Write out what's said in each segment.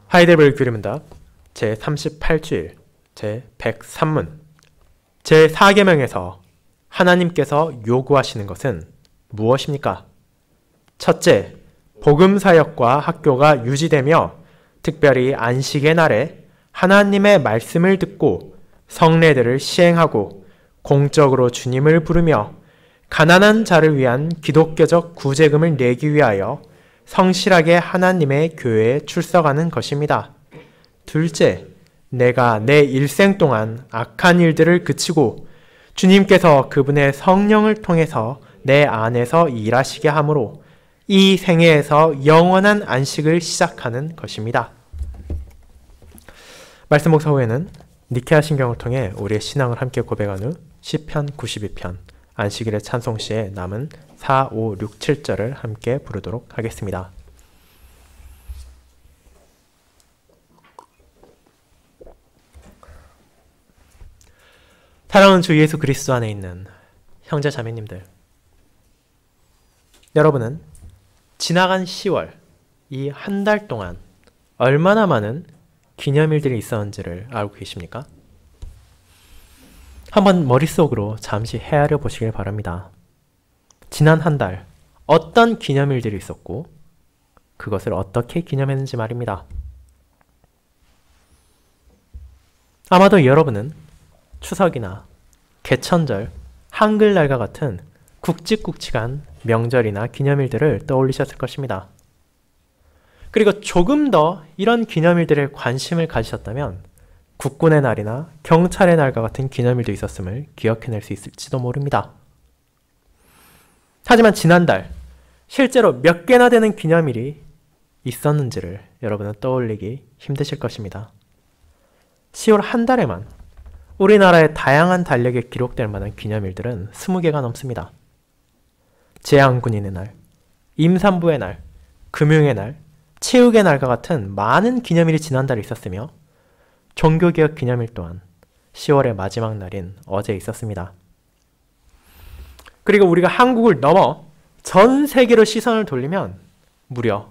하이델베르그 교리문답 제38주일 제103문 제4계명에서 하나님께서 요구하시는 것은 무엇입니까? 첫째, 복음사역과 학교가 유지되며 특별히 안식의 날에 하나님의 말씀을 듣고 성례들을 시행하고 공적으로 주님을 부르며 가난한 자를 위한 기독교적 구제금을 내기 위하여 성실하게 하나님의 교회에 출석하는 것입니다. 둘째, 내가 내 일생 동안 악한 일들을 그치고 주님께서 그분의 성령을 통해서 내 안에서 일하시게 하므로 이 생애에서 영원한 안식을 시작하는 것입니다. 말씀 목사 후에는 니케아 신경을 통해 우리의 신앙을 함께 고백한 후 시편 92편 안식일의 찬송시에 남은 4, 5, 6, 7절을 함께 부르도록 하겠습니다. 사랑하는 주 예수 그리스도 안에 있는 형제 자매님들, 여러분은 지나간 10월 이 한 달 동안 얼마나 많은 기념일들이 있었는지를 알고 계십니까? 한번 머릿속으로 잠시 헤아려 보시길 바랍니다. 지난 한 달 어떤 기념일들이 있었고 그것을 어떻게 기념했는지 말입니다. 아마도 여러분은 추석이나 개천절, 한글날과 같은 굵직굵직한 명절이나 기념일들을 떠올리셨을 것입니다. 그리고 조금 더 이런 기념일들에 관심을 가지셨다면 국군의 날이나 경찰의 날과 같은 기념일도 있었음을 기억해낼 수 있을지도 모릅니다. 하지만 지난달 실제로 몇 개나 되는 기념일이 있었는지를 여러분은 떠올리기 힘드실 것입니다. 10월 한 달에만 우리나라의 다양한 달력에 기록될 만한 기념일들은 20개가 넘습니다. 제왕군인의 날, 임산부의 날, 금융의 날, 체육의 날과 같은 많은 기념일이 지난달에 있었으며 종교개혁 기념일 또한 10월의 마지막 날인 어제 있었습니다. 그리고 우리가 한국을 넘어 전 세계로 시선을 돌리면 무려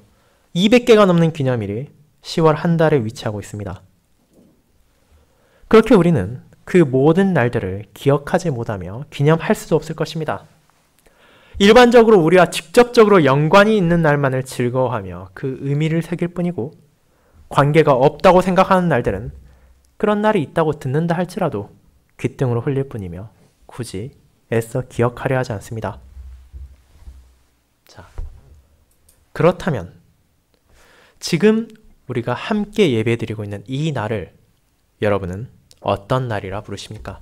200개가 넘는 기념일이 10월 한 달에 위치하고 있습니다. 그렇게 우리는 그 모든 날들을 기억하지 못하며 기념할 수도 없을 것입니다. 일반적으로 우리와 직접적으로 연관이 있는 날만을 즐거워하며 그 의미를 새길 뿐이고 관계가 없다고 생각하는 날들은 그런 날이 있다고 듣는다 할지라도 귓등으로 흘릴 뿐이며 굳이 애써 기억하려 하지 않습니다. 자, 그렇다면 지금 우리가 함께 예배드리고 있는 이 날을 여러분은 어떤 날이라 부르십니까?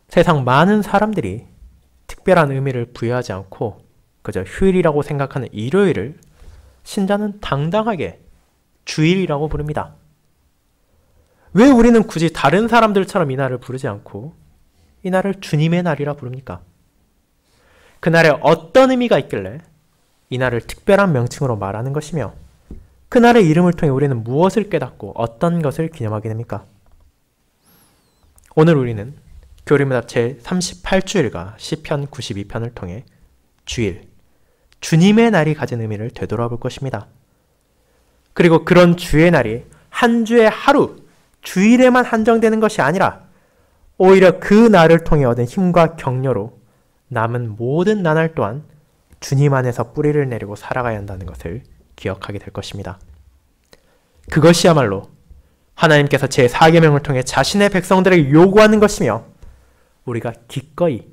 세상 많은 사람들이 특별한 의미를 부여하지 않고 그저 휴일이라고 생각하는 일요일을 신자는 당당하게 주일이라고 부릅니다. 왜 우리는 굳이 다른 사람들처럼 이 날을 부르지 않고 이 날을 주님의 날이라 부릅니까? 그날에 어떤 의미가 있길래 이 날을 특별한 명칭으로 말하는 것이며 그날의 이름을 통해 우리는 무엇을 깨닫고 어떤 것을 기념하게 됩니까? 오늘 우리는 교리문답 제38주일과 시편 92편을 통해 주일, 주님의 날이 가진 의미를 되돌아볼 것입니다. 그리고 그런 주의 날이 한 주의 하루, 주일에만 한정되는 것이 아니라 오히려 그 날을 통해 얻은 힘과 격려로 남은 모든 나날 또한 주님 안에서 뿌리를 내리고 살아가야 한다는 것을 기억하게 될 것입니다. 그것이야말로 하나님께서 제4계명을 통해 자신의 백성들에게 요구하는 것이며 우리가 기꺼이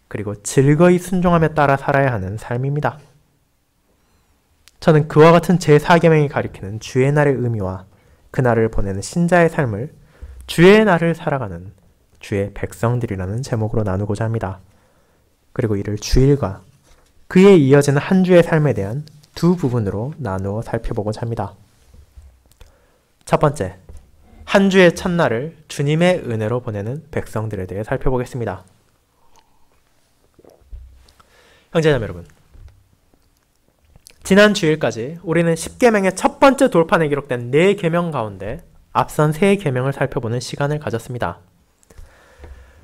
그리고 즐거이 순종하며 따라 살아야 하는 삶입니다. 저는 그와 같은 제4계명이 가리키는 주의 날의 의미와 그날을 보내는 신자의 삶을 주의 날을 살아가는 주의 백성들이라는 제목으로 나누고자 합니다. 그리고 이를 주일과 그에 이어지는 한 주의 삶에 대한 두 부분으로 나누어 살펴보고자 합니다. 첫 번째, 한 주의 첫날을 주님의 은혜로 보내는 백성들에 대해 살펴보겠습니다. 형제자매 여러분, 지난 주일까지 우리는 10계명의 첫 번째 돌판에 기록된 4계명 가운데 앞선 3계명을 살펴보는 시간을 가졌습니다.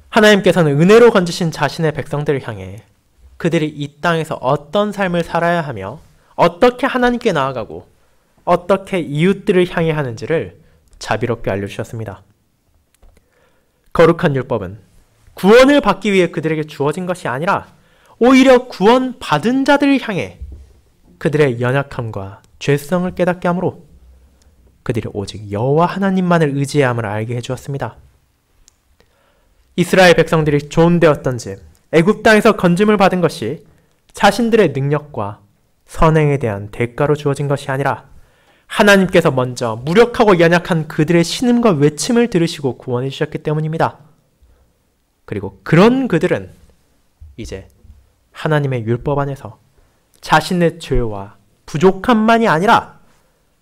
하나님께서는 은혜로 건지신 자신의 백성들을 향해 그들이 이 땅에서 어떤 삶을 살아야 하며 어떻게 하나님께 나아가고 어떻게 이웃들을 향해 하는지를 자비롭게 알려주셨습니다. 거룩한 율법은 구원을 받기 위해 그들에게 주어진 것이 아니라 오히려 구원받은 자들을 향해 그들의 연약함과 죄성을 깨닫게 하므로 그들이 오직 여호와 하나님만을 의지해야 함을 알게 해주었습니다. 이스라엘 백성들이 존대었던 집 애굽 땅에서 건짐을 받은 것이 자신들의 능력과 선행에 대한 대가로 주어진 것이 아니라 하나님께서 먼저 무력하고 연약한 그들의 신음과 외침을 들으시고 구원해 주셨기 때문입니다. 그리고 그런 그들은 이제 하나님의 율법 안에서 자신의 죄와 부족함만이 아니라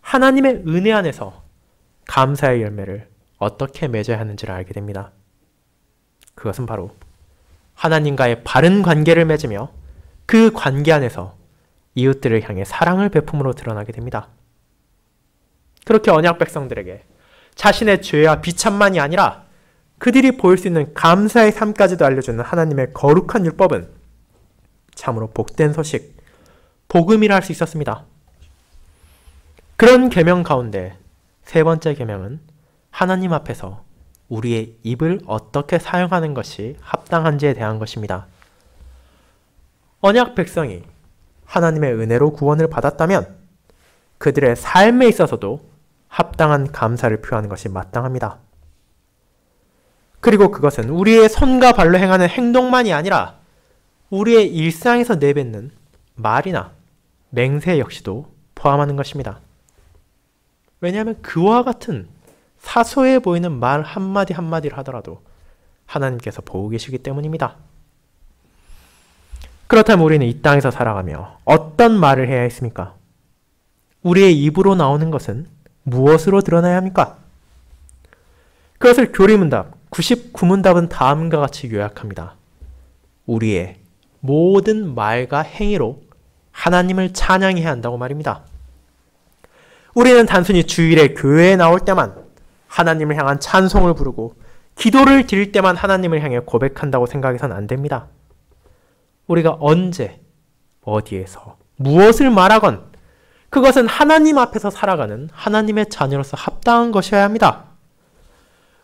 하나님의 은혜 안에서 감사의 열매를 어떻게 맺어야 하는지를 알게 됩니다. 그것은 바로 하나님과의 바른 관계를 맺으며 그 관계 안에서 이웃들을 향해 사랑을 베품으로 드러나게 됩니다. 그렇게 언약 백성들에게 자신의 죄와 비참만이 아니라 그들이 보일 수 있는 감사의 삶까지도 알려주는 하나님의 거룩한 율법은 참으로 복된 소식, 복음이라 할 수 있었습니다. 그런 계명 가운데 세 번째 계명은 하나님 앞에서 우리의 입을 어떻게 사용하는 것이 합당한지에 대한 것입니다. 언약 백성이 하나님의 은혜로 구원을 받았다면 그들의 삶에 있어서도 합당한 감사를 표하는 것이 마땅합니다. 그리고 그것은 우리의 손과 발로 행하는 행동만이 아니라 우리의 일상에서 내뱉는 말이나 맹세 역시도 포함하는 것입니다. 왜냐하면 그와 같은 사소해 보이는 말 한마디 한마디를 하더라도 하나님께서 보고 계시기 때문입니다. 그렇다면 우리는 이 땅에서 살아가며 어떤 말을 해야 했습니까? 우리의 입으로 나오는 것은 무엇으로 드러나야 합니까? 그것을 교리문답 99문답은 다음과 같이 요약합니다. 우리의 모든 말과 행위로 하나님을 찬양해야 한다고 말입니다. 우리는 단순히 주일에 교회에 나올 때만 하나님을 향한 찬송을 부르고 기도를 드릴 때만 하나님을 향해 고백한다고 생각해서는 안 됩니다. 우리가 언제, 어디에서, 무엇을 말하건 그것은 하나님 앞에서 살아가는 하나님의 자녀로서 합당한 것이어야 합니다.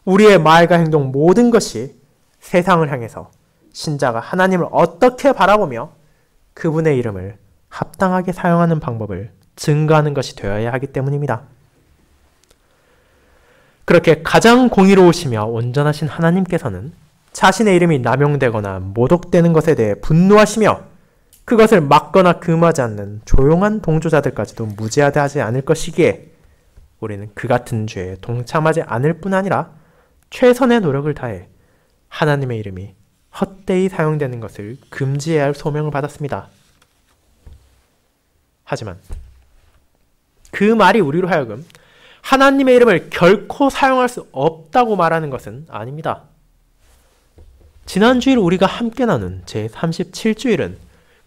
우리의 말과 행동 모든 것이 세상을 향해서 신자가 하나님을 어떻게 바라보며 그분의 이름을 합당하게 사용하는 방법을 증거하는 것이 되어야 하기 때문입니다. 그렇게 가장 공의로우시며 온전하신 하나님께서는 자신의 이름이 남용되거나 모독되는 것에 대해 분노하시며 그것을 막거나 금하지 않는 조용한 동조자들까지도 무죄하지 않을 것이기에 우리는 그 같은 죄에 동참하지 않을 뿐 아니라 최선의 노력을 다해 하나님의 이름이 헛되이 사용되는 것을 금지해야 할 소명을 받았습니다. 하지만 그 말이 우리로 하여금 하나님의 이름을 결코 사용할 수 없다고 말하는 것은 아닙니다. 지난주일 우리가 함께 나눈 제37주일은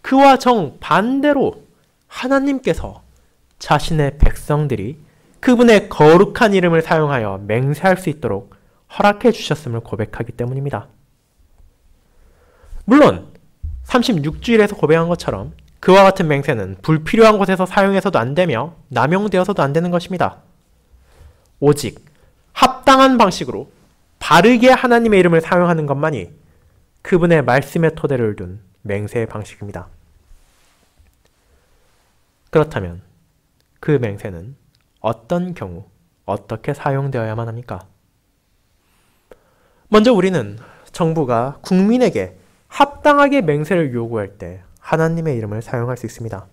그와 정반대로 하나님께서 자신의 백성들이 그분의 거룩한 이름을 사용하여 맹세할 수 있도록 허락해 주셨음을 고백하기 때문입니다. 물론 36주일에서 고백한 것처럼 그와 같은 맹세는 불필요한 곳에서 사용해서도 안 되며 남용되어서도 안 되는 것입니다. 오직 합당한 방식으로 바르게 하나님의 이름을 사용하는 것만이 그분의 말씀의 토대를 둔 맹세의 방식입니다. 그렇다면 그 맹세는 어떤 경우 어떻게 사용되어야만 합니까? 먼저 우리는 정부가 국민에게 합당하게 맹세를 요구할 때 하나님의 이름을 사용할 수 있습니다.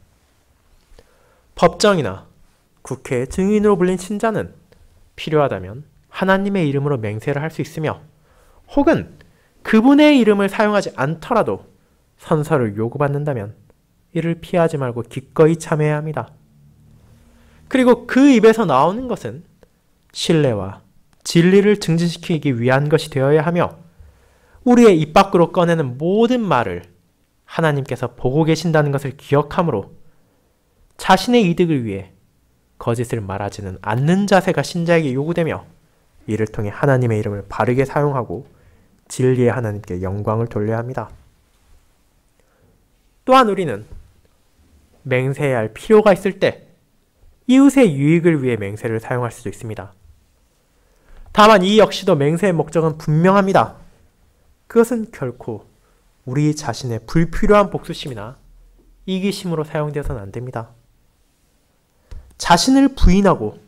법정이나 국회의 증인으로 불린 신자는 필요하다면 하나님의 이름으로 맹세를 할 수 있으며 혹은 그분의 이름을 사용하지 않더라도 선서를 요구받는다면 이를 피하지 말고 기꺼이 참여해야 합니다. 그리고 그 입에서 나오는 것은 신뢰와 진리를 증진시키기 위한 것이 되어야 하며 우리의 입 밖으로 꺼내는 모든 말을 하나님께서 보고 계신다는 것을 기억하므로 자신의 이득을 위해 거짓을 말하지는 않는 자세가 신자에게 요구되며 이를 통해 하나님의 이름을 바르게 사용하고 진리의 하나님께 영광을 돌려야 합니다. 또한 우리는 맹세해야 할 필요가 있을 때 이웃의 유익을 위해 맹세를 사용할 수도 있습니다. 다만 이 역시도 맹세의 목적은 분명합니다. 그것은 결코 우리 자신의 불필요한 복수심이나 이기심으로 사용되어서는 안 됩니다. 자신을 부인하고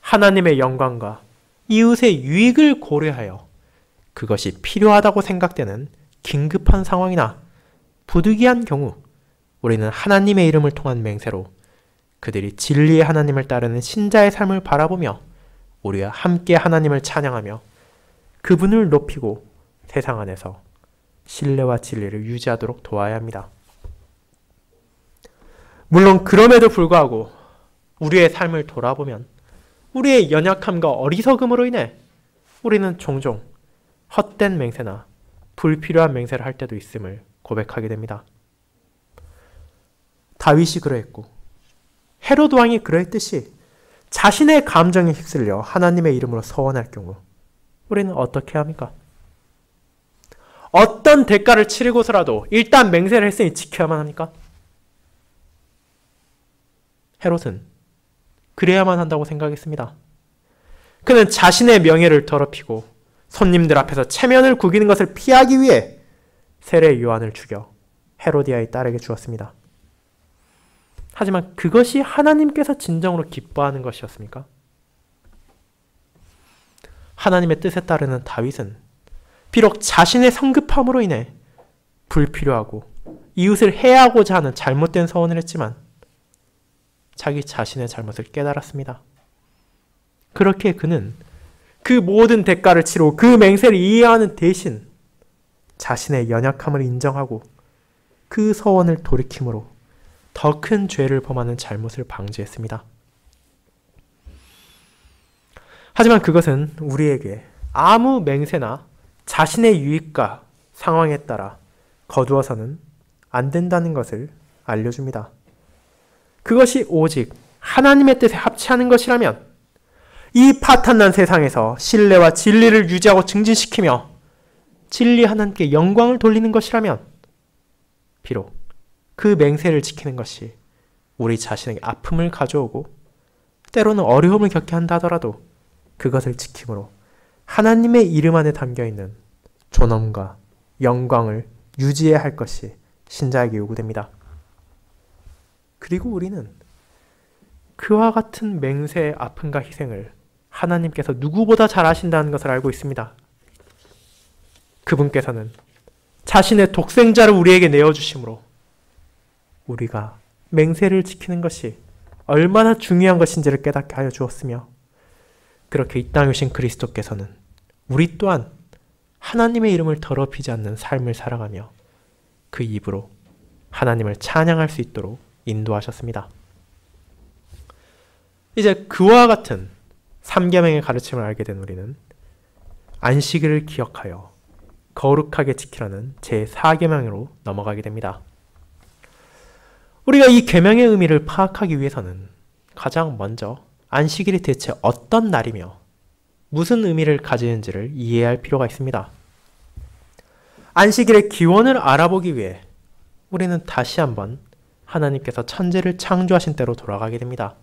하나님의 영광과 이웃의 유익을 고려하여 그것이 필요하다고 생각되는 긴급한 상황이나 부득이한 경우 우리는 하나님의 이름을 통한 맹세로 그들이 진리의 하나님을 따르는 신자의 삶을 바라보며 우리와 함께 하나님을 찬양하며 그분을 높이고 세상 안에서 신뢰와 진리를 유지하도록 도와야 합니다. 물론 그럼에도 불구하고 우리의 삶을 돌아보면 우리의 연약함과 어리석음으로 인해 우리는 종종 헛된 맹세나 불필요한 맹세를 할 때도 있음을 고백하게 됩니다. 다윗이 그러했고 헤로드 왕이 그러했듯이 자신의 감정에 휩쓸려 하나님의 이름으로 서원할 경우 우리는 어떻게 합니까? 어떤 대가를 치르고서라도 일단 맹세를 했으니 지켜야만 합니까? 헤롯은 그래야만 한다고 생각했습니다. 그는 자신의 명예를 더럽히고 손님들 앞에서 체면을 구기는 것을 피하기 위해 세례 요한을 죽여 헤로디아의 딸에게 주었습니다. 하지만 그것이 하나님께서 진정으로 기뻐하는 것이었습니까? 하나님의 뜻에 따르는 다윗은 비록 자신의 성급함으로 인해 불필요하고 이웃을 해하고자 하는 잘못된 서원을 했지만 자기 자신의 잘못을 깨달았습니다. 그렇게 그는 그 모든 대가를 치르고 그 맹세를 이해하는 대신 자신의 연약함을 인정하고 그 서원을 돌이킴으로 더 큰 죄를 범하는 잘못을 방지했습니다. 하지만 그것은 우리에게 아무 맹세나 자신의 유익과 상황에 따라 거두어서는 안 된다는 것을 알려줍니다. 그것이 오직 하나님의 뜻에 합치하는 것이라면 이 파탄난 세상에서 신뢰와 진리를 유지하고 증진시키며 진리 하나님께 영광을 돌리는 것이라면 비록 그 맹세를 지키는 것이 우리 자신에게 아픔을 가져오고 때로는 어려움을 겪게 한다 하더라도 그것을 지킴으로 하나님의 이름 안에 담겨있는 존엄과 영광을 유지해야 할 것이 신자에게 요구됩니다. 그리고 우리는 그와 같은 맹세의 아픔과 희생을 하나님께서 누구보다 잘 아신다는 것을 알고 있습니다. 그분께서는 자신의 독생자를 우리에게 내어주심으로 우리가 맹세를 지키는 것이 얼마나 중요한 것인지를 깨닫게 하여 주었으며 그렇게 이 땅에 오신 그리스도께서는 우리 또한 하나님의 이름을 더럽히지 않는 삶을 살아가며 그 입으로 하나님을 찬양할 수 있도록 인도하셨습니다. 이제 그와 같은 3계명의 가르침을 알게 된 우리는 안식일을 기억하여 거룩하게 지키라는 제4계명으로 넘어가게 됩니다. 우리가 이 계명의 의미를 파악하기 위해서는 가장 먼저 안식일이 대체 어떤 날이며 무슨 의미를 가지는지를 이해할 필요가 있습니다. 안식일의 기원을 알아보기 위해 우리는 다시 한번 하나님께서 천지를 창조하신 때로 돌아가게 됩니다.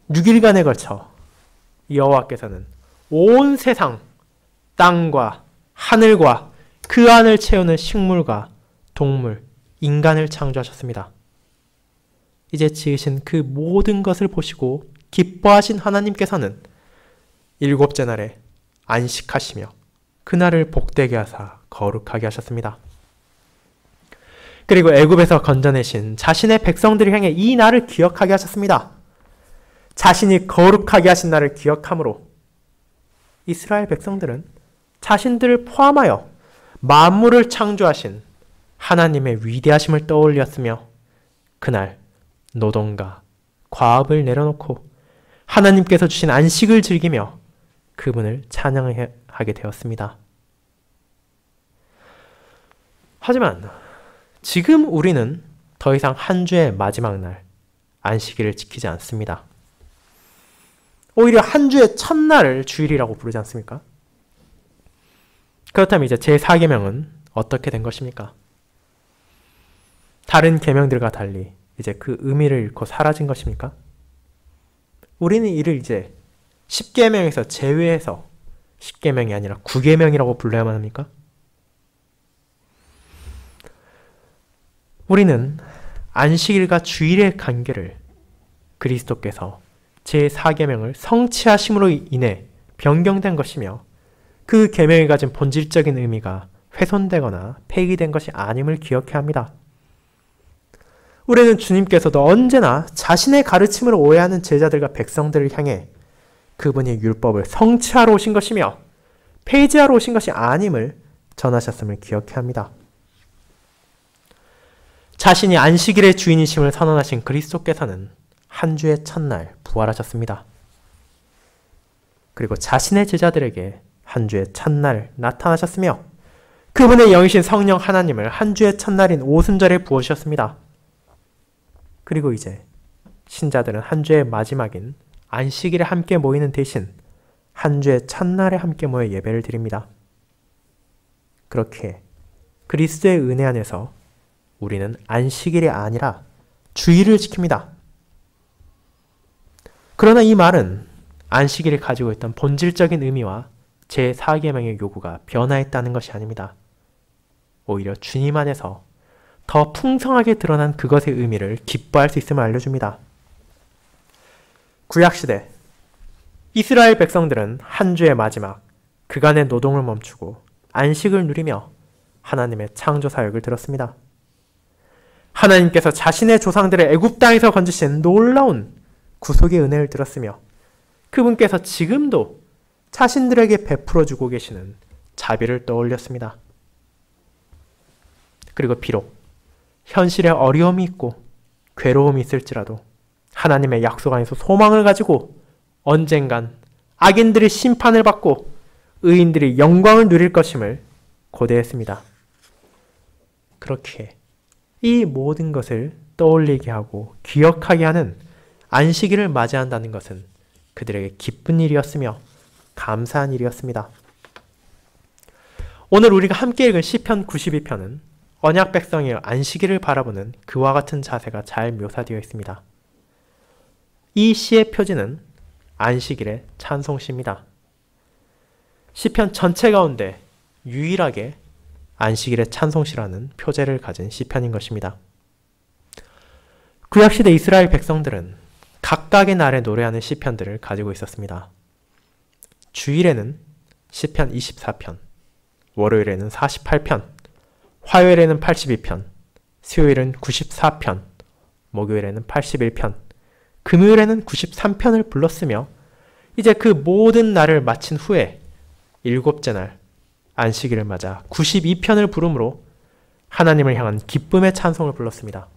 6일간에 걸쳐 여호와께서는 온 세상, 땅과 하늘과 그 안을 채우는 식물과 동물, 인간을 창조하셨습니다. 이제 지으신 그 모든 것을 보시고 기뻐하신 하나님께서는 7째 날에 안식하시며 그날을 복되게 하사 거룩하게 하셨습니다. 그리고 애굽에서 건져내신 자신의 백성들을 향해 이 날을 기억하게 하셨습니다. 자신이 거룩하게 하신 날을 기억함으로 이스라엘 백성들은 자신들을 포함하여 만물을 창조하신 하나님의 위대하심을 떠올렸으며 그날 노동과 과업을 내려놓고 하나님께서 주신 안식을 즐기며 그분을 찬양하게 되었습니다. 하지만 지금 우리는 더 이상 한 주의 마지막 날 안식일을 지키지 않습니다. 오히려 한 주의 첫날을 주일이라고 부르지 않습니까? 그렇다면 이제 제4계명은 어떻게 된 것입니까? 다른 계명들과 달리 이제 그 의미를 잃고 사라진 것입니까? 우리는 이를 이제 10계명에서 제외해서 10계명이 아니라 9계명이라고 불러야만 합니까? 우리는 안식일과 주일의 관계를 그리스도께서 제4계명을 성취하심으로 인해 변경된 것이며 그 계명이 가진 본질적인 의미가 훼손되거나 폐기된 것이 아님을 기억해야 합니다. 우리는 주님께서도 언제나 자신의 가르침을 오해하는 제자들과 백성들을 향해 그분이 율법을 성취하러 오신 것이며 폐지하러 오신 것이 아님을 전하셨음을 기억해야 합니다. 자신이 안식일의 주인이심을 선언하신 그리스도께서는 한 주의 첫날 부활하셨습니다. 그리고 자신의 제자들에게 한 주의 첫날 나타나셨으며 그분의 영이신 성령 하나님을 한 주의 첫날인 오순절에 부어주셨습니다. 그리고 이제 신자들은 한 주의 마지막인 안식일에 함께 모이는 대신 한 주의 첫날에 함께 모여 예배를 드립니다. 그렇게 그리스도의 은혜 안에서 우리는 안식일이 아니라 주일을 지킵니다. 그러나 이 말은 안식일이 가지고 있던 본질적인 의미와 제4계명의 요구가 변화했다는 것이 아닙니다. 오히려 주님 안에서 더 풍성하게 드러난 그것의 의미를 기뻐할 수 있음을 알려줍니다. 구약시대 이스라엘 백성들은 한 주의 마지막 그간의 노동을 멈추고 안식을 누리며 하나님의 창조 사역을 들었습니다. 하나님께서 자신의 조상들의 애굽 땅에서 건지신 놀라운 구속의 은혜를 들었으며 그분께서 지금도 자신들에게 베풀어주고 계시는 자비를 떠올렸습니다. 그리고 비록 현실에 어려움이 있고 괴로움이 있을지라도 하나님의 약속 안에서 소망을 가지고 언젠간 악인들이 심판을 받고 의인들이 영광을 누릴 것임을 고대했습니다. 그렇게 이 모든 것을 떠올리게 하고 기억하게 하는 안식일을 맞이한다는 것은 그들에게 기쁜 일이었으며 감사한 일이었습니다. 오늘 우리가 함께 읽은 시편 92편은 언약 백성의 안식일을 바라보는 그와 같은 자세가 잘 묘사되어 있습니다. 이 시의 표지는 안식일의 찬송시입니다. 시편 전체 가운데 유일하게 안식일의 찬송시라는 표제를 가진 시편인 것입니다. 구약시대 이스라엘 백성들은 각각의 날에 노래하는 시편들을 가지고 있었습니다. 주일에는 시편 24편, 월요일에는 48편, 화요일에는 82편, 수요일은 94편, 목요일에는 81편, 금요일에는 93편을 불렀으며 이제 그 모든 날을 마친 후에 일곱째 날 안식일을 맞아 92편을 부름으로 하나님을 향한 기쁨의 찬송을 불렀습니다.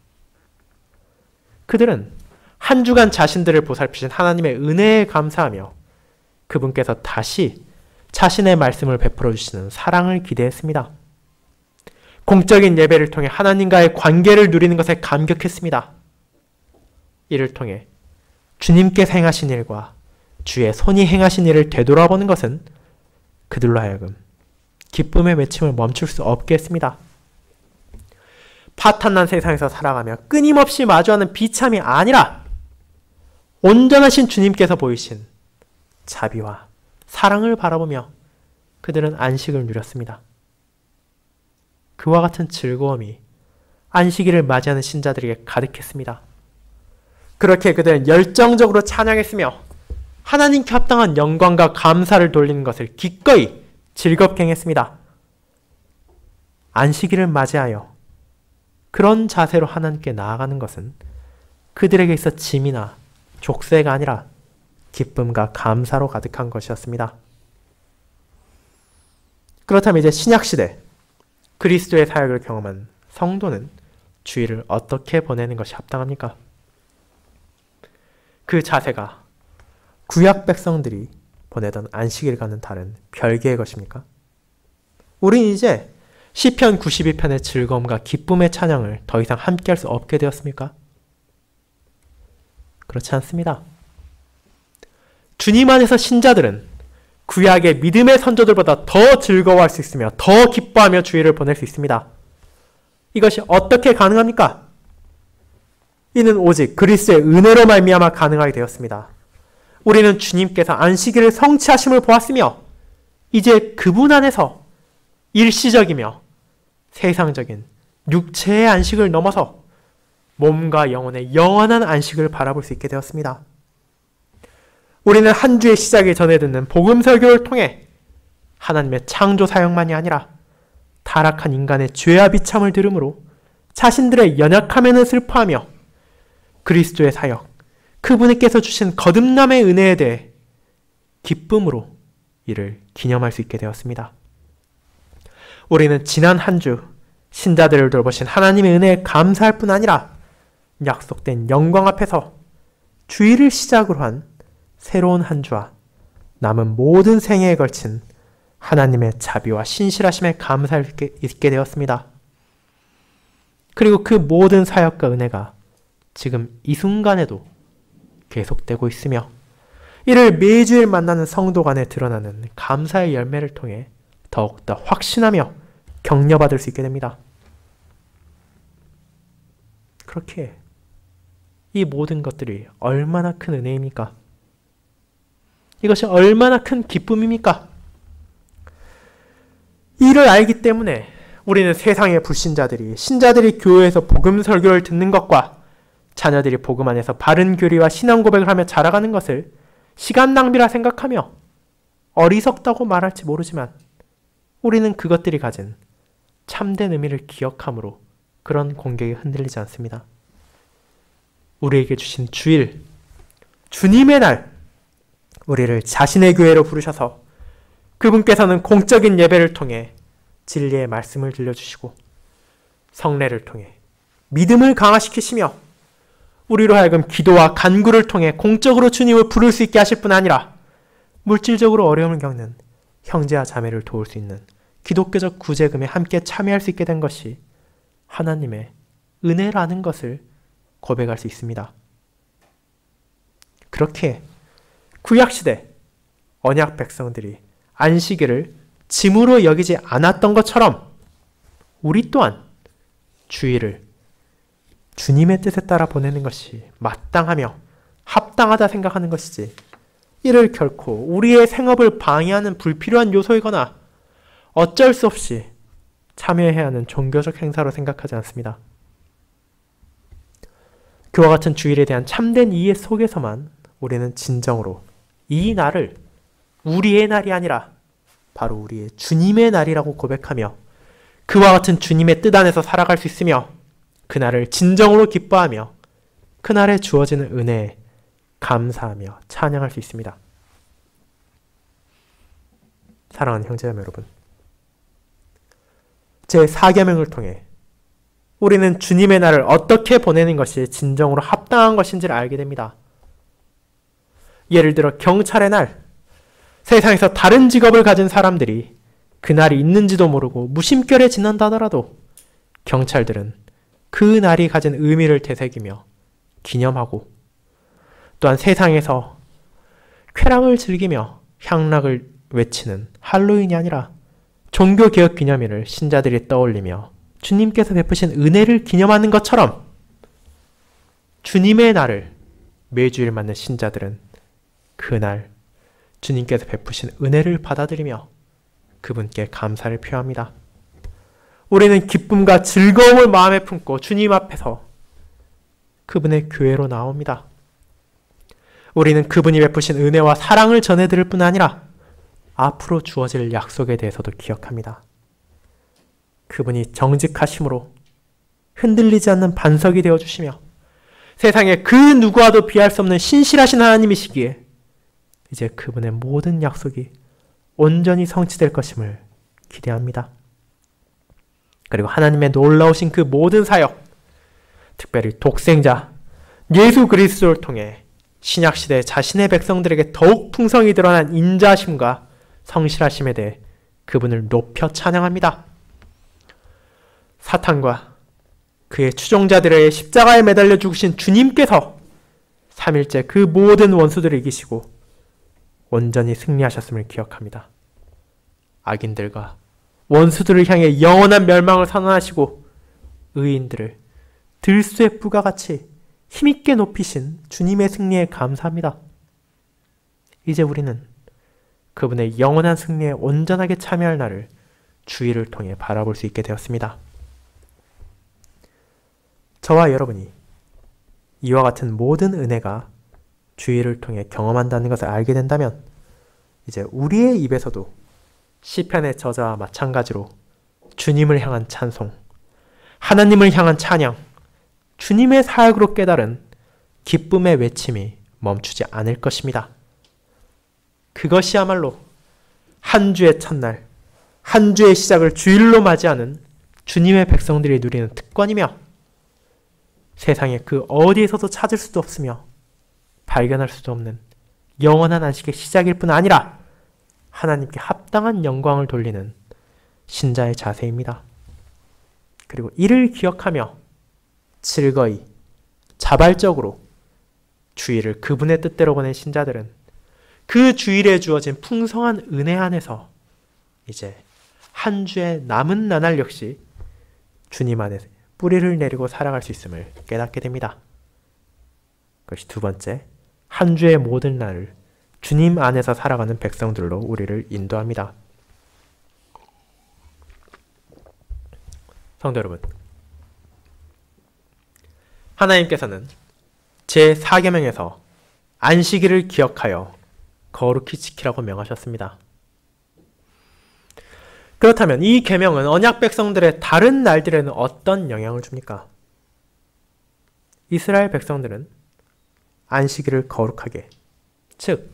그들은 한 주간 자신들을 보살피신 하나님의 은혜에 감사하며 그분께서 다시 자신의 말씀을 베풀어 주시는 사랑을 기대했습니다. 공적인 예배를 통해 하나님과의 관계를 누리는 것에 감격했습니다. 이를 통해 주님께서 행하신 일과 주의 손이 행하신 일을 되돌아보는 것은 그들로 하여금 기쁨의 외침을 멈출 수 없게 했습니다. 파탄난 세상에서 살아가며 끊임없이 마주하는 비참이 아니라 온전하신 주님께서 보이신 자비와 사랑을 바라보며 그들은 안식을 누렸습니다. 그와 같은 즐거움이 안식일을 맞이하는 신자들에게 가득했습니다. 그렇게 그들은 열정적으로 찬양했으며 하나님께 합당한 영광과 감사를 돌리는 것을 기꺼이 즐겁게 행했습니다. 안식일을 맞이하여 그런 자세로 하나님께 나아가는 것은 그들에게 있어 짐이나 족쇄가 아니라 기쁨과 감사로 가득한 것이었습니다. 그렇다면 이제 신약시대 그리스도의 사역을 경험한 성도는 주일을 어떻게 보내는 것이 합당합니까? 그 자세가 구약 백성들이 보내던 안식일과는 다른 별개의 것입니까? 우린 이제 시편 92편의 즐거움과 기쁨의 찬양을 더 이상 함께할 수 없게 되었습니까? 그렇지 않습니다. 주님 안에서 신자들은 구약의 믿음의 선조들보다 더 즐거워할 수 있으며 더 기뻐하며 주일을 보낼 수 있습니다. 이것이 어떻게 가능합니까? 이는 오직 그리스도의 은혜로 말미암아 가능하게 되었습니다. 우리는 주님께서 안식일을 성취하심을 보았으며 이제 그분 안에서 일시적이며 세상적인 육체의 안식을 넘어서 몸과 영혼의 영원한 안식을 바라볼 수 있게 되었습니다. 우리는 한 주의 시작에 전해 듣는 복음 설교를 통해 하나님의 창조 사역만이 아니라 타락한 인간의 죄와 비참을 들음으로 자신들의 연약함에는 슬퍼하며 그리스도의 사역, 그분께서 주신 거듭남의 은혜에 대해 기쁨으로 이를 기념할 수 있게 되었습니다. 우리는 지난 한 주 신자들을 돌보신 하나님의 은혜에 감사할 뿐 아니라 약속된 영광 앞에서 주일을 시작으로 한 새로운 한 주와 남은 모든 생애에 걸친 하나님의 자비와 신실하심에 감사할 수 있게 되었습니다. 그리고 그 모든 사역과 은혜가 지금 이 순간에도 계속되고 있으며 이를 매주일 만나는 성도 간에 드러나는 감사의 열매를 통해 더욱더 확신하며 격려받을 수 있게 됩니다. 그렇게 이 모든 것들이 얼마나 큰 은혜입니까? 이것이 얼마나 큰 기쁨입니까? 이를 알기 때문에 우리는 세상의 불신자들이 신자들이 교회에서 복음 설교를 듣는 것과 자녀들이 복음 안에서 바른 교리와 신앙 고백을 하며 자라가는 것을 시간 낭비라 생각하며 어리석다고 말할지 모르지만 우리는 그것들이 가진 참된 의미를 기억함으로 그런 공격에 흔들리지 않습니다. 우리에게 주신 주일, 주님의 날, 우리를 자신의 교회로 부르셔서 그분께서는 공적인 예배를 통해 진리의 말씀을 들려주시고 성례를 통해 믿음을 강화시키시며 우리로 하여금 기도와 간구를 통해 공적으로 주님을 부를 수 있게 하실 뿐 아니라 물질적으로 어려움을 겪는 형제와 자매를 도울 수 있는 기독교적 구제금에 함께 참여할 수 있게 된 것이 하나님의 은혜라는 것을 고백할 수 있습니다. 그렇게 구약시대 언약 백성들이 안식일을 짐으로 여기지 않았던 것처럼 우리 또한 주일을 주님의 뜻에 따라 보내는 것이 마땅하며 합당하다 생각하는 것이지 이를 결코 우리의 생업을 방해하는 불필요한 요소이거나 어쩔 수 없이 참여해야 하는 종교적 행사로 생각하지 않습니다. 그와 같은 주일에 대한 참된 이해 속에서만 우리는 진정으로 이 날을 우리의 날이 아니라 바로 우리의 주님의 날이라고 고백하며 그와 같은 주님의 뜻 안에서 살아갈 수 있으며 그날을 진정으로 기뻐하며 그날에 주어지는 은혜에 감사하며 찬양할 수 있습니다. 사랑하는 형제자매 여러분, 제4계명을 통해 우리는 주님의 날을 어떻게 보내는 것이 진정으로 합당한 것인지를 알게 됩니다. 예를 들어 경찰의 날, 세상에서 다른 직업을 가진 사람들이 그날이 있는지도 모르고 무심결에 지난다 하더라도 경찰들은 그 날이 가진 의미를 되새기며 기념하고 또한 세상에서 쾌락을 즐기며 향락을 외치는 할로윈이 아니라 종교개혁 기념일을 신자들이 떠올리며 주님께서 베푸신 은혜를 기념하는 것처럼 주님의 날을 매주일 맞는 신자들은 그날 주님께서 베푸신 은혜를 받아들이며 그분께 감사를 표합니다. 우리는 기쁨과 즐거움을 마음에 품고 주님 앞에서 그분의 교회로 나옵니다. 우리는 그분이 베푸신 은혜와 사랑을 전해드릴 뿐 아니라 앞으로 주어질 약속에 대해서도 기억합니다. 그분이 정직하심으로 흔들리지 않는 반석이 되어주시며 세상에 그 누구와도 비할 수 없는 신실하신 하나님이시기에 이제 그분의 모든 약속이 온전히 성취될 것임을 기대합니다. 그리고 하나님의 놀라우신 그 모든 사역, 특별히 독생자 예수 그리스도를 통해 신약시대 자신의 백성들에게 더욱 풍성히 드러난 인자심과 성실하심에 대해 그분을 높여 찬양합니다. 사탄과 그의 추종자들의 십자가에 매달려 죽으신 주님께서 3일째 그 모든 원수들을 이기시고 온전히 승리하셨음을 기억합니다. 악인들과 원수들을 향해 영원한 멸망을 선언하시고 의인들을 들소의 뿔과 같이 힘있게 높이신 주님의 승리에 감사합니다. 이제 우리는 그분의 영원한 승리에 온전하게 참여할 날을 주의를 통해 바라볼 수 있게 되었습니다. 저와 여러분이 이와 같은 모든 은혜가 주의를 통해 경험한다는 것을 알게 된다면 이제 우리의 입에서도 시편의 저자와 마찬가지로 주님을 향한 찬송, 하나님을 향한 찬양, 주님의 사역으로 깨달은 기쁨의 외침이 멈추지 않을 것입니다. 그것이야말로 한 주의 첫날, 한 주의 시작을 주일로 맞이하는 주님의 백성들이 누리는 특권이며 세상에 그 어디에서도 찾을 수도 없으며 발견할 수도 없는 영원한 안식의 시작일 뿐 아니라 하나님께 합당한 영광을 돌리는 신자의 자세입니다. 그리고 이를 기억하며 즐거이 자발적으로 주일을 그분의 뜻대로 보낸 신자들은 그 주일에 주어진 풍성한 은혜 안에서 이제 한 주의 남은 나날 역시 주님 안에 뿌리를 내리고 살아갈 수 있음을 깨닫게 됩니다. 그것이 두 번째, 한 주의 모든 날을 주님 안에서 살아가는 백성들로 우리를 인도합니다. 성도 여러분, 하나님께서는 제4계명에서 안식일을 기억하여 거룩히 지키라고 명하셨습니다. 그렇다면 이 계명은 언약 백성들의 다른 날들에는 어떤 영향을 줍니까? 이스라엘 백성들은 안식일을 거룩하게, 즉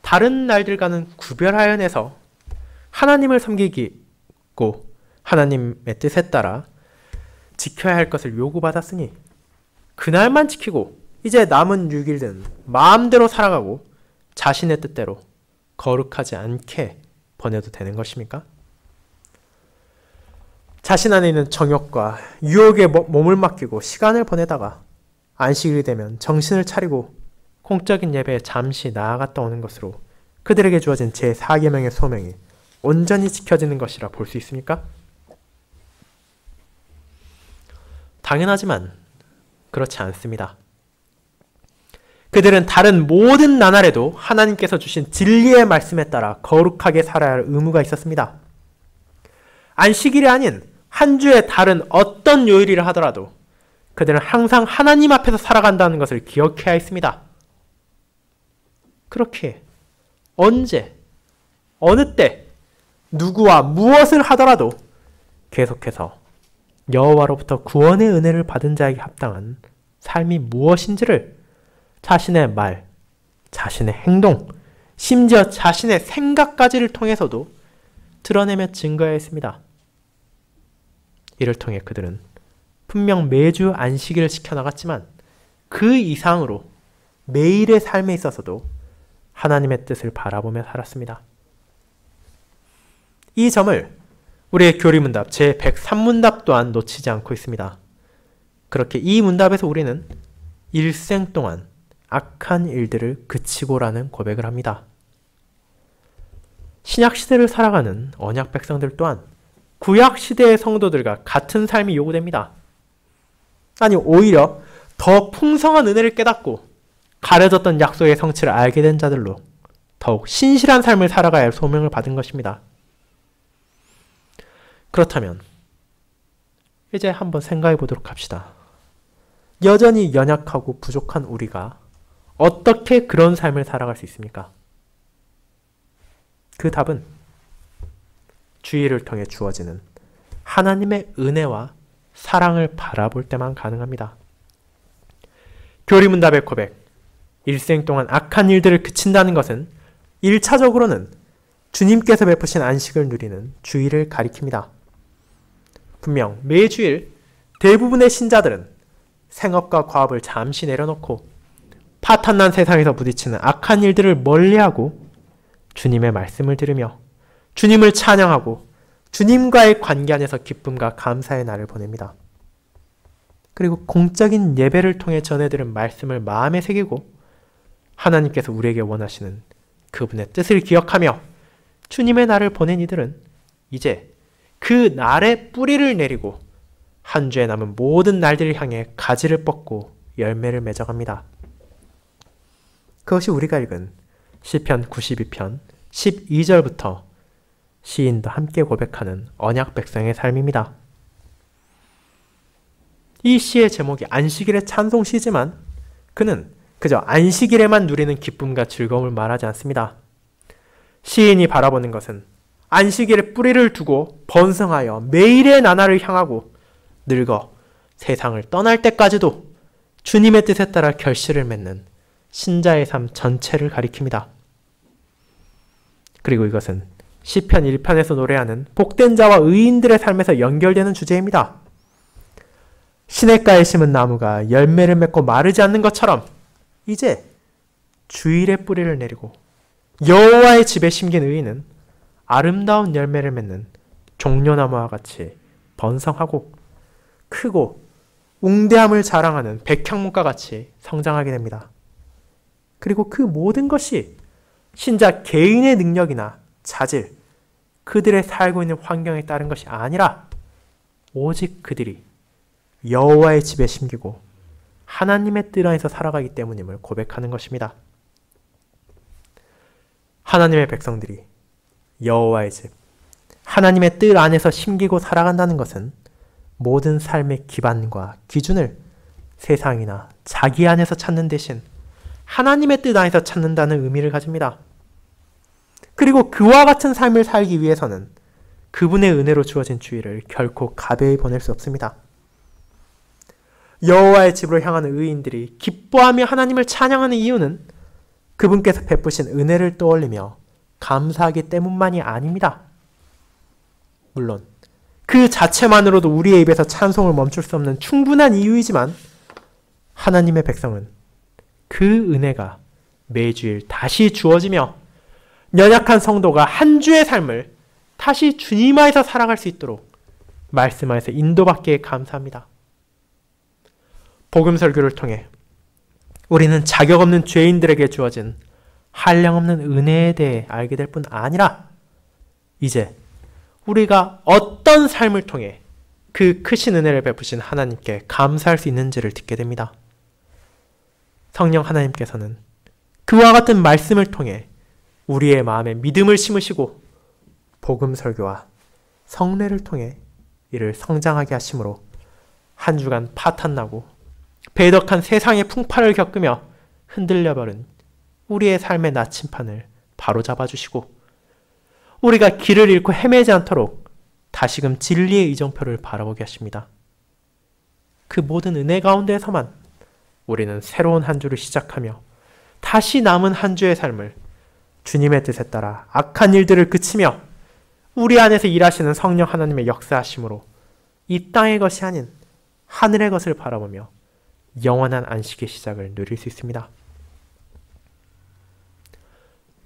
다른 날들과는 구별하여 내서 하나님을 섬기고 하나님의 뜻에 따라 지켜야 할 것을 요구받았으니 그날만 지키고 이제 남은 6일은 마음대로 살아가고 자신의 뜻대로 거룩하지 않게 보내도 되는 것입니까? 자신 안에 있는 정욕과 유혹에 몸을 맡기고 시간을 보내다가 안식일이 되면 정신을 차리고 공적인 예배에 잠시 나아갔다 오는 것으로 그들에게 주어진 제4계명의 소명이 온전히 지켜지는 것이라 볼 수 있습니까? 당연하지만 그렇지 않습니다. 그들은 다른 모든 나날에도 하나님께서 주신 진리의 말씀에 따라 거룩하게 살아야 할 의무가 있었습니다. 안식일이 아닌 한 주의 다른 어떤 요일이라 하더라도 그들은 항상 하나님 앞에서 살아간다는 것을 기억해야 했습니다. 그렇게 언제, 어느 때, 누구와 무엇을 하더라도 계속해서 여호와로부터 구원의 은혜를 받은 자에게 합당한 삶이 무엇인지를 자신의 말, 자신의 행동, 심지어 자신의 생각까지를 통해서도 드러내며 증거해야 했습니다. 이를 통해 그들은 분명 매주 안식일을 지켜나갔지만 그 이상으로 매일의 삶에 있어서도 하나님의 뜻을 바라보며 살았습니다. 이 점을 우리의 교리문답 제103문답 또한 놓치지 않고 있습니다. 그렇게 이 문답에서 우리는 일생 동안 악한 일들을 그치고라는 고백을 합니다. 신약시대를 살아가는 언약 백성들 또한 구약시대의 성도들과 같은 삶이 요구됩니다. 아니 오히려 더 풍성한 은혜를 깨닫고 가려졌던 약속의 성취를 알게 된 자들로 더욱 신실한 삶을 살아가야 할 소명을 받은 것입니다. 그렇다면 이제 한번 생각해 보도록 합시다. 여전히 연약하고 부족한 우리가 어떻게 그런 삶을 살아갈 수 있습니까? 그 답은 주의를 통해 주어지는 하나님의 은혜와 사랑을 바라볼 때만 가능합니다. 교리문답의 고백, 일생 동안 악한 일들을 그친다는 것은 1차적으로는 주님께서 베푸신 안식을 누리는 주일을 가리킵니다. 분명 매주일 대부분의 신자들은 생업과 과업을 잠시 내려놓고 파탄난 세상에서 부딪히는 악한 일들을 멀리하고 주님의 말씀을 들으며 주님을 찬양하고 주님과의 관계 안에서 기쁨과 감사의 날을 보냅니다. 그리고 공적인 예배를 통해 전해들은 말씀을 마음에 새기고 하나님께서 우리에게 원하시는 그분의 뜻을 기억하며 주님의 날을 보낸 이들은 이제 그 날에 뿌리를 내리고 한 주에 남은 모든 날들을 향해 가지를 뻗고 열매를 맺어갑니다. 그것이 우리가 읽은 시편 92편 12절부터 시인도 함께 고백하는 언약 백성의 삶입니다. 이 시의 제목이 안식일의 찬송시지만 그는 그저 안식일에만 누리는 기쁨과 즐거움을 말하지 않습니다. 시인이 바라보는 것은 안식일에 뿌리를 두고 번성하여 매일의 나날을 향하고 늙어 세상을 떠날 때까지도 주님의 뜻에 따라 결실을 맺는 신자의 삶 전체를 가리킵니다. 그리고 이것은 시편 1편에서 노래하는 복된 자와 의인들의 삶에서 연결되는 주제입니다. 시냇가에 심은 나무가 열매를 맺고 마르지 않는 것처럼 이제 주일에 뿌리를 내리고 여호와의 집에 심긴 의인은 아름다운 열매를 맺는 종려나무와 같이 번성하고 크고 웅대함을 자랑하는 백향목과 같이 성장하게 됩니다. 그리고 그 모든 것이 신자 개인의 능력이나 자질, 그들의 살고 있는 환경에 따른 것이 아니라 오직 그들이 여호와의 집에 심기고 하나님의 뜻 안에서 살아가기 때문임을 고백하는 것입니다. 하나님의 백성들이 여호와의 집, 하나님의 뜻 안에서 심기고 살아간다는 것은 모든 삶의 기반과 기준을 세상이나 자기 안에서 찾는 대신 하나님의 뜻 안에서 찾는다는 의미를 가집니다. 그리고 그와 같은 삶을 살기 위해서는 그분의 은혜로 주어진 주일을 결코 가벼이 보낼 수 없습니다. 여호와의 집으로 향하는 의인들이 기뻐하며 하나님을 찬양하는 이유는 그분께서 베푸신 은혜를 떠올리며 감사하기 때문만이 아닙니다. 물론 그 자체만으로도 우리의 입에서 찬송을 멈출 수 없는 충분한 이유이지만 하나님의 백성은 그 은혜가 매주일 다시 주어지며 연약한 성도가 한 주의 삶을 다시 주님 안에서 살아갈 수 있도록 말씀 안에서 인도받기에 감사합니다. 복음 설교를 통해 우리는 자격 없는 죄인들에게 주어진 한량없는 은혜에 대해 알게 될 뿐 아니라 이제 우리가 어떤 삶을 통해 그 크신 은혜를 베푸신 하나님께 감사할 수 있는지를 듣게 됩니다. 성령 하나님께서는 그와 같은 말씀을 통해 우리의 마음에 믿음을 심으시고 복음 설교와 성례를 통해 이를 성장하게 하심으로 한 주간 파탄나고 배덕한 세상의 풍파를 겪으며 흔들려버린 우리의 삶의 나침판을 바로잡아 주시고 우리가 길을 잃고 헤매지 않도록 다시금 진리의 이정표를 바라보게 하십니다. 그 모든 은혜 가운데에서만 우리는 새로운 한 주를 시작하며 다시 남은 한 주의 삶을 주님의 뜻에 따라 악한 일들을 그치며 우리 안에서 일하시는 성령 하나님의 역사하심으로 이 땅의 것이 아닌 하늘의 것을 바라보며 영원한 안식의 시작을 누릴 수 있습니다.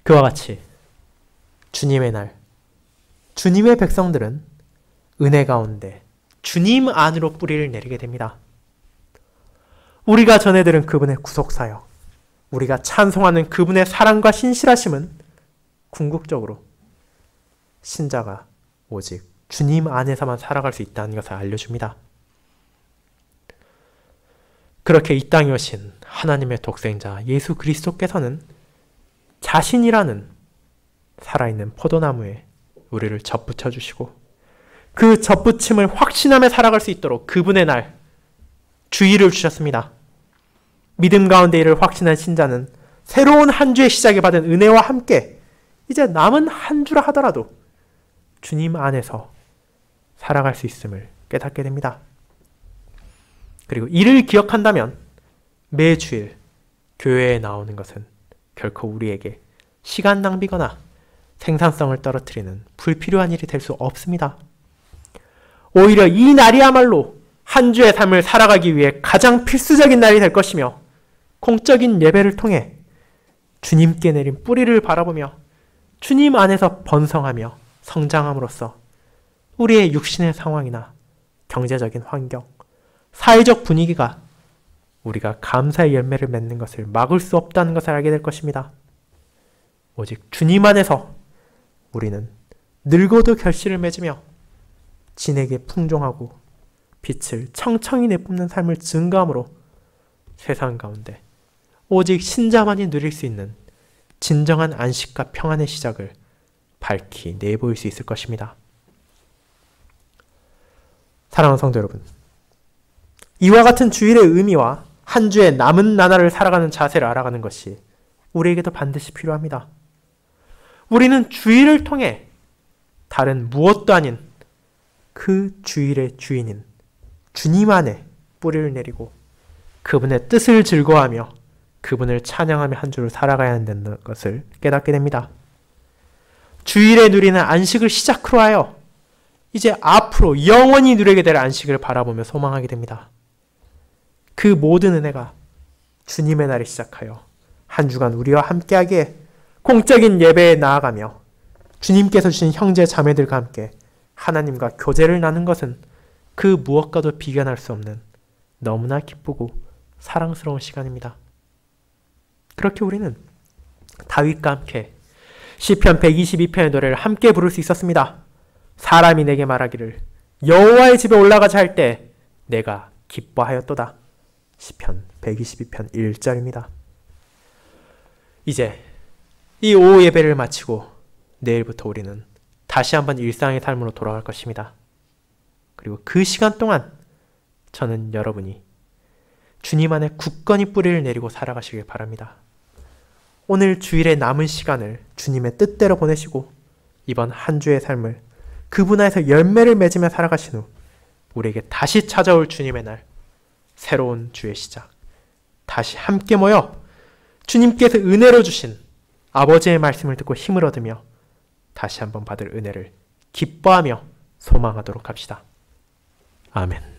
그와 같이 주님의 날, 주님의 백성들은 은혜 가운데 주님 안으로 뿌리를 내리게 됩니다. 우리가 전해 들은 그분의 구속사역, 우리가 찬송하는 그분의 사랑과 신실하심은 궁극적으로 신자가 오직 주님 안에서만 살아갈 수 있다는 것을 알려줍니다. 그렇게 이 땅에 오신 하나님의 독생자 예수 그리스도께서는 자신이라는 살아있는 포도나무에 우리를 접붙여 주시고 그 접붙임을 확신하며 살아갈 수 있도록 그분의 날, 주일을 주셨습니다. 믿음 가운데 이를 확신한 신자는 새로운 한 주의 시작에 받은 은혜와 함께 이제 남은 한 주라 하더라도 주님 안에서 살아갈 수 있음을 깨닫게 됩니다. 그리고 이를 기억한다면 매주일 교회에 나오는 것은 결코 우리에게 시간 낭비거나 생산성을 떨어뜨리는 불필요한 일이 될 수 없습니다. 오히려 이 날이야말로 한 주의 삶을 살아가기 위해 가장 필수적인 날이 될 것이며 공적인 예배를 통해 주님께 내린 뿌리를 바라보며 주님 안에서 번성하며 성장함으로써 우리의 육신의 상황이나 경제적인 환경, 사회적 분위기가 우리가 감사의 열매를 맺는 것을 막을 수 없다는 것을 알게 될 것입니다. 오직 주님 안에서 우리는 늙어도 결실을 맺으며 진에게 풍종하고 빛을 청청히 내뿜는 삶을 증거함으로 세상 가운데 오직 신자만이 누릴 수 있는 진정한 안식과 평안의 시작을 밝히 내보일 수 있을 것입니다. 사랑하는 성도 여러분, 이와 같은 주일의 의미와 한 주의 남은 나날을 살아가는 자세를 알아가는 것이 우리에게도 반드시 필요합니다. 우리는 주일을 통해 다른 무엇도 아닌 그 주일의 주인인 주님 안에 뿌리를 내리고 그분의 뜻을 즐거워하며 그분을 찬양하며 한 주를 살아가야 한다는 것을 깨닫게 됩니다. 주일에 누리는 안식을 시작으로 하여 이제 앞으로 영원히 누리게 될 안식을 바라보며 소망하게 됩니다. 그 모든 은혜가 주님의 날을 시작하여 한 주간 우리와 함께하기에 공적인 예배에 나아가며 주님께서 주신 형제 자매들과 함께 하나님과 교제를 나눈 것은 그 무엇과도 비견할 수 없는 너무나 기쁘고 사랑스러운 시간입니다. 그렇게 우리는 다윗과 함께 시편 122편의 노래를 함께 부를 수 있었습니다. 사람이 내게 말하기를 여호와의 집에 올라가자 할 때 내가 기뻐하였도다. 시편 122편 1절입니다. 이제 이 오후 예배를 마치고 내일부터 우리는 다시 한번 일상의 삶으로 돌아갈 것입니다. 그리고 그 시간 동안 저는 여러분이 주님 안에 굳건히 뿌리를 내리고 살아가시길 바랍니다. 오늘 주일의 남은 시간을 주님의 뜻대로 보내시고 이번 한 주의 삶을 그분 안에서 열매를 맺으며 살아가신 후 우리에게 다시 찾아올 주님의 날, 새로운 주의 시작, 다시 함께 모여 주님께서 은혜로 주신 아버지의 말씀을 듣고 힘을 얻으며 다시 한번 받을 은혜를 기뻐하며 소망하도록 합시다. 아멘.